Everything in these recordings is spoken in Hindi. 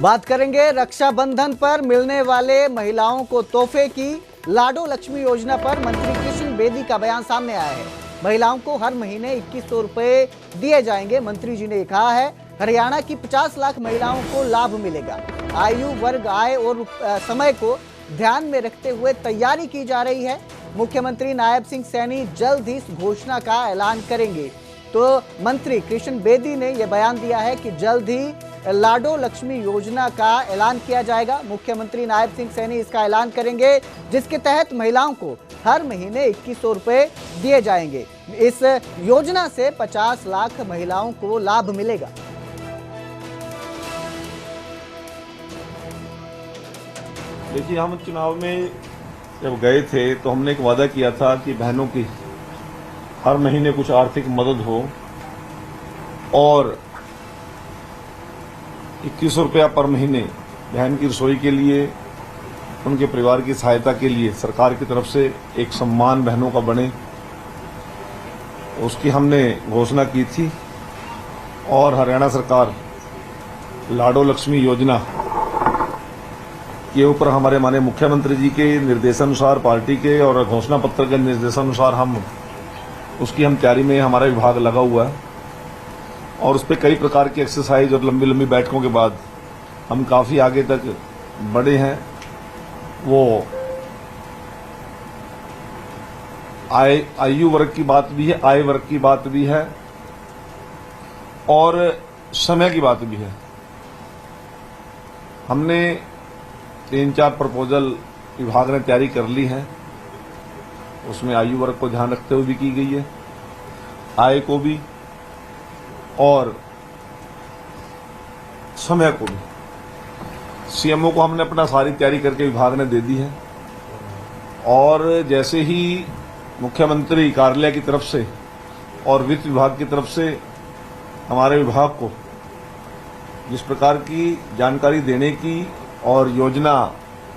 बात करेंगे रक्षाबंधन पर मिलने वाले महिलाओं को तोहफे की। लाडो लक्ष्मी योजना पर मंत्री कृष्ण बेदी का बयान सामने आया है। महिलाओं को हर महीने 2100 रुपए दिए जाएंगे। मंत्री जी ने कहा है हरियाणा की 50 लाख महिलाओं को लाभ मिलेगा। आयु वर्ग, आय और समय को ध्यान में रखते हुए तैयारी की जा रही है। मुख्यमंत्री नायब सिंह सैनी जल्द ही इस घोषणा का ऐलान करेंगे। तो मंत्री कृष्ण बेदी ने यह बयान दिया है कि जल्द ही लाडो लक्ष्मी योजना का ऐलान किया जाएगा। मुख्यमंत्री नायब सिंह सैनी इसका ऐलान करेंगे, जिसके तहत महिलाओं को हर महीने 2100 रुपए दिए जाएंगे। इस योजना से 50 लाख महिलाओं को लाभ मिलेगा। देखिए, हम चुनाव में जब गए थे तो हमने एक वादा किया था कि बहनों की हर महीने कुछ आर्थिक मदद हो और 2100 रुपया पर महीने बहन की रसोई के लिए, उनके परिवार की सहायता के लिए सरकार की तरफ से एक सम्मान बहनों का बने, उसकी हमने घोषणा की थी। और हरियाणा सरकार लाडो लक्ष्मी योजना के ऊपर हमारे माननीय मुख्यमंत्री जी के निर्देशानुसार, पार्टी के और घोषणा पत्र के निर्देशानुसार हम तैयारी में हमारा विभाग लगा हुआ है। और उस पर कई प्रकार की एक्सरसाइज और लंबी लंबी बैठकों के बाद हम काफ़ी आगे तक बढ़े हैं। वो आयु वर्ग की बात भी है, आय वर्ग की बात भी है और समय की बात भी है। हमने 3-4 प्रपोजल विभाग ने तैयारी कर ली है। उसमें आयु वर्ग को ध्यान रखते हुए भी की गई है, आय को भी और समय को भी। सीएमओ को हमने अपना सारी तैयारी करके विभाग ने दे दी है। और जैसे ही मुख्यमंत्री कार्यालय की तरफ से और वित्त विभाग की तरफ से हमारे विभाग को जिस प्रकार की जानकारी देने की और योजना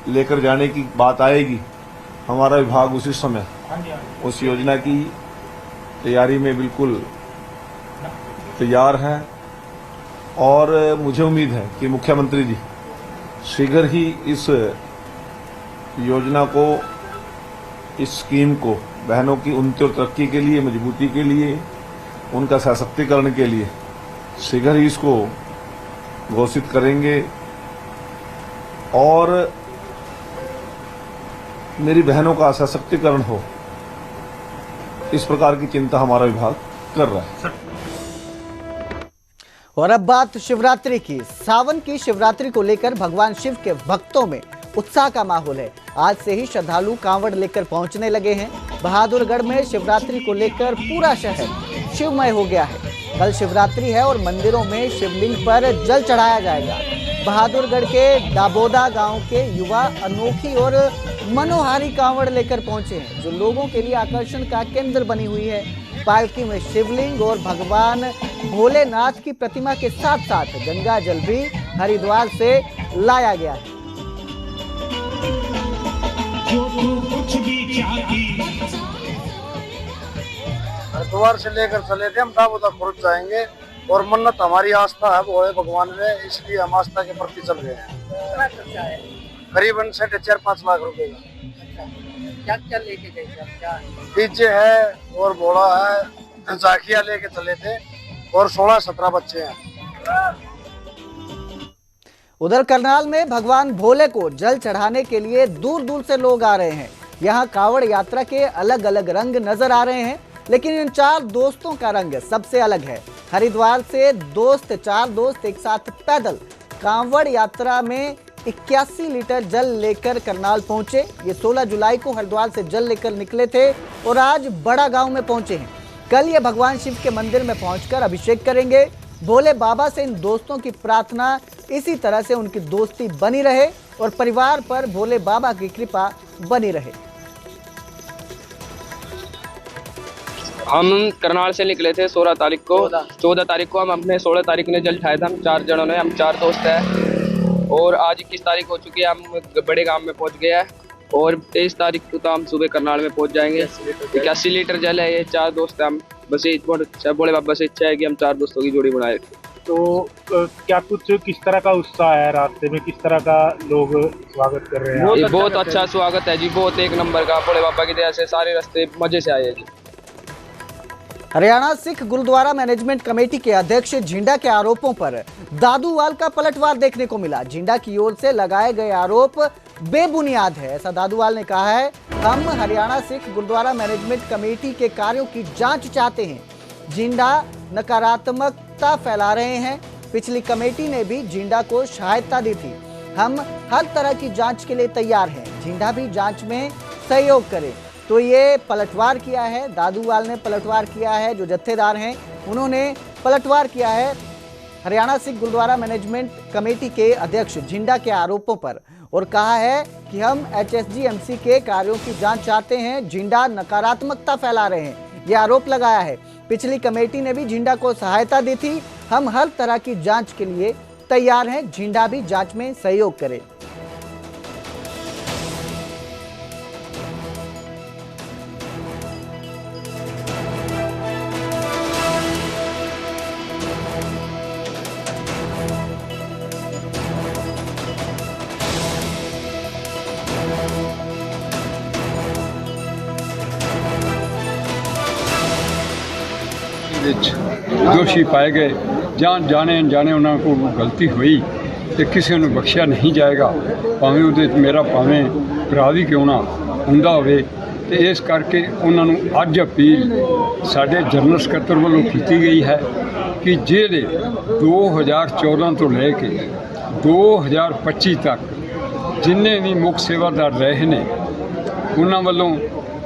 लेकर जाने की बात आएगी, हमारा विभाग उसी समय उस योजना की तैयारी में बिल्कुल तैयार है। और मुझे उम्मीद है कि मुख्यमंत्री जी शीघ्र ही इस योजना को, इस स्कीम को बहनों की उन्नति और तरक्की के लिए, मजबूती के लिए, उनका सशक्तिकरण के लिए शीघ्र ही इसको घोषित करेंगे। और मेरी बहनों का सशक्तिकरण हो, इस प्रकार की चिंता हमारा विभाग कर रहा है। और अब बात शिवरात्रि की। सावन की शिवरात्रि को लेकर भगवान शिव के भक्तों में उत्साह का माहौल है। आज से ही श्रद्धालु कांवड़ लेकर पहुंचने लगे हैं। बहादुरगढ़ में शिवरात्रि को लेकर पूरा शहर शिवमय हो गया है। कल शिवरात्रि है और मंदिरों में शिवलिंग पर जल चढ़ाया जाएगा। बहादुरगढ़ के दाबोदा गांव के युवा अनोखी और मनोहारी कांवड़ लेकर पहुंचे हैं, जो लोगों के लिए आकर्षण का केंद्र बनी हुई है। पालकी में शिवलिंग और भगवान भोलेनाथ की प्रतिमा के साथ साथ गंगा जल भी हरिद्वार से लाया गया है। हरिद्वार से लेकर चले थे, हम दाबोदा खुर्द जाएंगे और मन्नत हमारी आस्था है भोले भगवान में, इसलिए हम आस्था के प्रति चल रहे हैं। कितना खर्चा है? करीबन 4.5 लाख रुपए का। क्या क्या लेके गए थे? क्या डीजे है और घोड़ा है, झाकिया लेके चले थे और 16-17 बच्चे हैं। उधर करनाल में भगवान भोले को जल चढ़ाने के लिए दूर दूर से लोग आ रहे हैं। यहाँ कांवड़ यात्रा के अलग अलग रंग नजर आ रहे हैं, लेकिन इन 4 दोस्तों का रंग सबसे अलग है। हरिद्वार से 4 दोस्त एक साथ पैदल कांवड़ यात्रा में 81 लीटर जल लेकर करनाल पहुंचे। ये 16 जुलाई को हरिद्वार से जल लेकर निकले थे और आज बड़ा गांव में पहुंचे हैं। कल ये भगवान शिव के मंदिर में पहुंचकर अभिषेक करेंगे। भोले बाबा से इन दोस्तों की प्रार्थना इसी तरह से उनकी दोस्ती बनी रहे और परिवार पर भोले बाबा की कृपा बनी रहे। हम करनाल से निकले थे 16 तारीख को। 14 तारीख को हम अपने 16 तारीख ने जल उठाया था। हम 4 जनों ने, हम 4 दोस्त हैं। और आज 21 तारीख हो चुकी है, हम बड़े गांव में पहुंच गए हैं। और 23 तारीख को तो हम सुबह करनाल में पहुंच जाएंगे। 81 लीटर जल है, ये 4 दोस्त हैं हम। बस ये बोले बाबा से इच्छा है कि हम 4 दोस्तों की जोड़ी बनाए। तो क्या कुछ किस तरह का उत्साह है, रास्ते में किस तरह का लोग स्वागत कर रहे हैं? ये बहुत अच्छा स्वागत है जी, बहुत एक नंबर का। भोले बाबा की दया से सारे रास्ते मजे से आए हैं जी। हरियाणा सिख गुरुद्वारा मैनेजमेंट कमेटी के अध्यक्ष जिंडा के आरोपों पर दादूवाल का पलटवार देखने को मिला। जिंडा की ओर से लगाए गए आरोप बेबुनियाद है, ऐसा दादूवाल ने कहा है। हम हरियाणा सिख गुरुद्वारा मैनेजमेंट कमेटी के कार्यों की जांच चाहते हैं। जिंडा नकारात्मकता फैला रहे हैं। पिछली कमेटी ने भी जिंडा को सहायता दी थी। हम हर तरह की जांच के लिए तैयार हैं। जिंडा भी जांच में सहयोग करे। तो ये पलटवार किया है, दादूवाल ने पलटवार किया है। जो जत्थेदार हैं उन्होंने पलटवार किया है हरियाणा सिख गुरुद्वारा मैनेजमेंट कमेटी के अध्यक्ष जिंडा के आरोपों पर और कहा है कि हम HSGMC के कार्यों की जांच चाहते हैं। जिंडा नकारात्मकता फैला रहे हैं, यह आरोप लगाया है। पिछली कमेटी ने भी जिंडा को सहायता दी थी। हम हर तरह की जांच के लिए तैयार हैं। जिंडा भी जांच में सहयोग करे। दोषी पाए गए जान जाने अनजाने उन्होंने को गलती हुई तो किसी ਨੂੰ ਬਖਸ਼ਿਆ नहीं जाएगा, ਭਾਵੇਂ ਉਹਦੇ ਮੇਰਾ ਭਾਵੇਂ ਭਰਾ ਵੀ ਕਿਉਂ ਨਾ ਹੁੰਦਾ ਹੋਵੇ। ਤੇ ਇਸ ਕਰਕੇ ਉਹਨਾਂ ਨੂੰ ਅੱਜ ਅਪੀਲ ਸਾਡੇ ਜਨਰਲ ਸਕੱਤਰ ਵੱਲੋਂ ਕੀਤੀ ਗਈ ਹੈ ਕਿ ਜਿਹੜੇ 2014 ਤੋਂ ਲੈ ਕੇ 2025 ਤੱਕ ਜਿੰਨੇ ਵੀ ਮੁੱਖ ਸੇਵਾਦਾਰ ਰਹੇ ਨੇ ਉਹਨਾਂ ਵੱਲੋਂ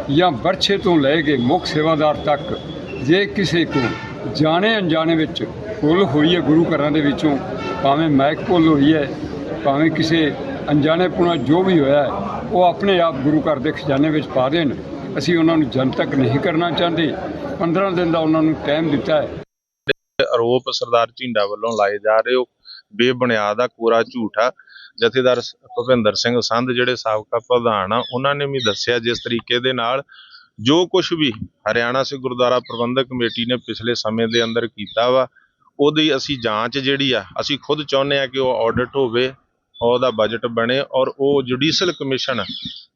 ਜਾਂ ਬਰਛੇ ਤੋਂ ਲੈ ਕੇ ਮੁੱਖ ਸੇਵਾਦਾਰ ਤੱਕ ਜੇ ਕਿਸੇ को जाने अनजाने ਵਿੱਚ ਭੁੱਲ ਹੋਈ ਹੈ ਗੁਰੂ ਘਰਾਂ ਦੇ ਵਿੱਚੋਂ, ਭਾਵੇਂ ਮਾਇਕ ਭੁੱਲ ਹੋਈ ਹੈ, ਭਾਵੇਂ ਕਿਸੇ ਅਣਜਾਣੇਪੁਣਾ ਜੋ ਵੀ ਹੋਇਆ ਹੈ, ਉਹ ਆਪਣੇ ਆਪ ਗੁਰੂ ਘਰ ਦੇ ਖਜ਼ਾਨੇ ਵਿੱਚ ਪਾ ਦੇਣ। ਅਸੀਂ ਉਹਨਾਂ ਨੂੰ ਜਨਤਕ ਨਹੀਂ ਕਰਨਾ ਚਾਹੁੰਦੇ। 15 ਦਿਨ ਦਾ ਉਹਨਾਂ ਨੂੰ ਟਾਈਮ ਦਿੱਤਾ ਹੈ। ਆਰੋਪ ਸਰਦਾਰ ਝਿੰਡਾ ਵੱਲੋਂ ਲਾਏ ਜਾ ਰਹੇ ਉਹ ਬੇਬੁਨਿਆਦ ਆ, ਕੋਰਾ ਝੂਠ ਆ। ਜਥੇਦਾਰ ਭੁਪਿੰਦਰ ਸਿੰਘ ਸੰਧ ਜਿਹੜੇ ਸਾਬਕਾ ਪ੍ਰਧਾਨ ਆ, ਉਹਨਾਂ ਨੇ ਵੀ ਦੱਸਿਆ ਜਿਸ ਤਰੀਕੇ ਦੇ ਨਾਲ ਜੋ ਕੁਛ ਵੀ ਹਰਿਆਣਾ ਸਿੱਖ ਗੁਰਦੁਆਰਾ ਪ੍ਰਬੰਧਕ ਕਮੇਟੀ ਨੇ ਪਿਛਲੇ ਸਮੇਂ ਦੇ ਅੰਦਰ ਕੀਤਾ ਵਾ, ਉਹਦੀ ਅਸੀਂ ਜਾਂਚ ਜਿਹੜੀ ਆ ਅਸੀਂ ਖੁਦ ਚਾਹੁੰਦੇ ਆ ਕਿ ਉਹ ਆਡਿਟ ਹੋਵੇ, ਉਹਦਾ ਬਜਟ ਬਣੇ ਔਰ ਉਹ ਜੁਡੀਸ਼ੀਅਲ ਕਮਿਸ਼ਨ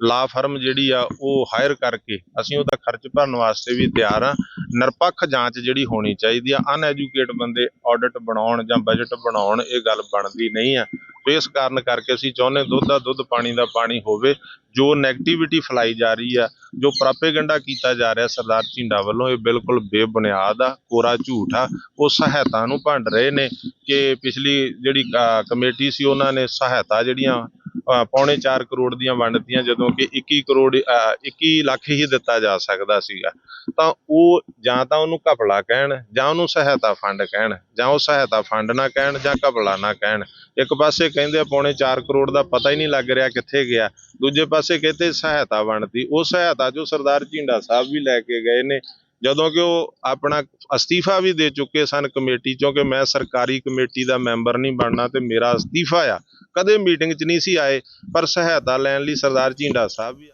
ਲਾ ਫਰਮ ਜਿਹੜੀ ਆ ਉਹ ਹਾਇਰ ਕਰਕੇ ਅਸੀਂ ਉਹਦਾ ਖਰਚ ਭਰਨ ਵਾਸਤੇ ਵੀ ਤਿਆਰ ਆ। ਨਿਰਪੱਖ ਜਾਂਚ ਜਿਹੜੀ ਹੋਣੀ ਚਾਹੀਦੀ ਆ। ਅਨਐਜੂਕੇਟ ਬੰਦੇ ਆਡਿਟ ਬਣਾਉਣ ਜਾਂ ਬਜਟ ਬਣਾਉਣ, ਇਹ ਗੱਲ ਬਣਦੀ ਨਹੀਂ ਆ। ਇਸ ਕਾਰਨ ਕਰਕੇ ਅਸੀਂ ਚਾਹੁੰਦੇ ਦੁੱਧ ਦਾ ਦੁੱਧ, ਪਾਣੀ ਦਾ ਪਾਣੀ ਹੋਵੇ। ਜੋ ਨੈਗੇਟਿਵਿਟੀ ਫੈਲਾਈ ਜਾ ਰਹੀ ਆ, ਜੋ ਪ੍ਰਾਪੇਗੰਡਾ ਕੀਤਾ ਜਾ ਰਿਹਾ ਸਰਦਾਰ ਝਿੰਡਾ ਵੱਲੋਂ, ਇਹ ਬਿਲਕੁਲ ਬੇਬੁਨਿਆਦ ਆ, ਕੋਰਾ ਝੂਠ ਆ। ਉਹ ਸਹਾਇਤਾ ਨੂੰ ਭੰਡ ਰਹੇ ਨੇ ਕਿ ਪਿਛਲੀ ਜਿਹੜੀ ਕਮੇਟੀ ਸੀ ਉਹਨਾਂ ਨੇ ਸਹਾਇਤਾ ਜਿਹੜੀਆਂ 4.25 ਕਰੋੜ ਦੀਆਂ ਵੰਡਤੀਆਂ, ਜਦੋਂ ਕਿ 21 ਲੱਖ ਹੀ ਦਿੱਤਾ ਜਾ ਸਕਦਾ ਸੀਗਾ। ਤਾਂ ਉਹ ਜਾਂ ਤਾਂ ਉਹਨੂੰ ਘਪਲਾ ਕਹਿਣ, ਜਾਂ ਉਹਨੂੰ ਸਹਾਇਤਾ ਫੰਡ ਕਹਿਣ, ਜਾਂ ਉਹ ਸਹਾਇਤਾ ਫੰਡ ਨਾ ਕਹਿਣ, ਜਾਂ ਘਪਲਾ ਨਾ ਕਹਿਣ। ਇੱਕ ਪਾਸੇ ਕਹਿੰਦੇ 4.25 ਕਰੋੜ ਦਾ ਪਤਾ ਹੀ ਨਹੀਂ ਲੱਗ ਰਿਹਾ ਕਿੱਥੇ ਗਿਆ, ਦੂਜੇ ਪਾਸੇ ਕਹਿੰਦੇ ਸਹਾਇਤਾ ਵੰਡਤੀ। ਉਹ ਸਹਾਇਤਾ ਜੋ ਸਰਦਾਰ ਝਿੰਡਾ ਸਾਹਿਬ ਵੀ ਲੈ ਕੇ ਗਏ ਨੇ, ਜਦੋਂ ਕਿ ਉਹ ਆਪਣਾ ਅਸਤੀਫਾ ਵੀ ਦੇ ਚੁੱਕੇ ਸਨ ਕਮੇਟੀ ਚੋਂ ਕਿ ਮੈਂ ਸਰਕਾਰੀ ਕਮੇਟੀ ਦਾ ਮੈਂਬਰ ਨਹੀਂ ਬਣਨਾ ਤੇ ਮੇਰਾ ਅਸਤੀਫਾ ਆ। ਕਦੇ ਮੀਟਿੰਗ 'ਚ ਨਹੀਂ ਸੀ ਆਏ, ਪਰ ਸਹਾਇਤਾ ਲੈਣ ਲਈ ਸਰਦਾਰ ਝਿੰਡਾ ਸਾਹਿਬ ਵੀ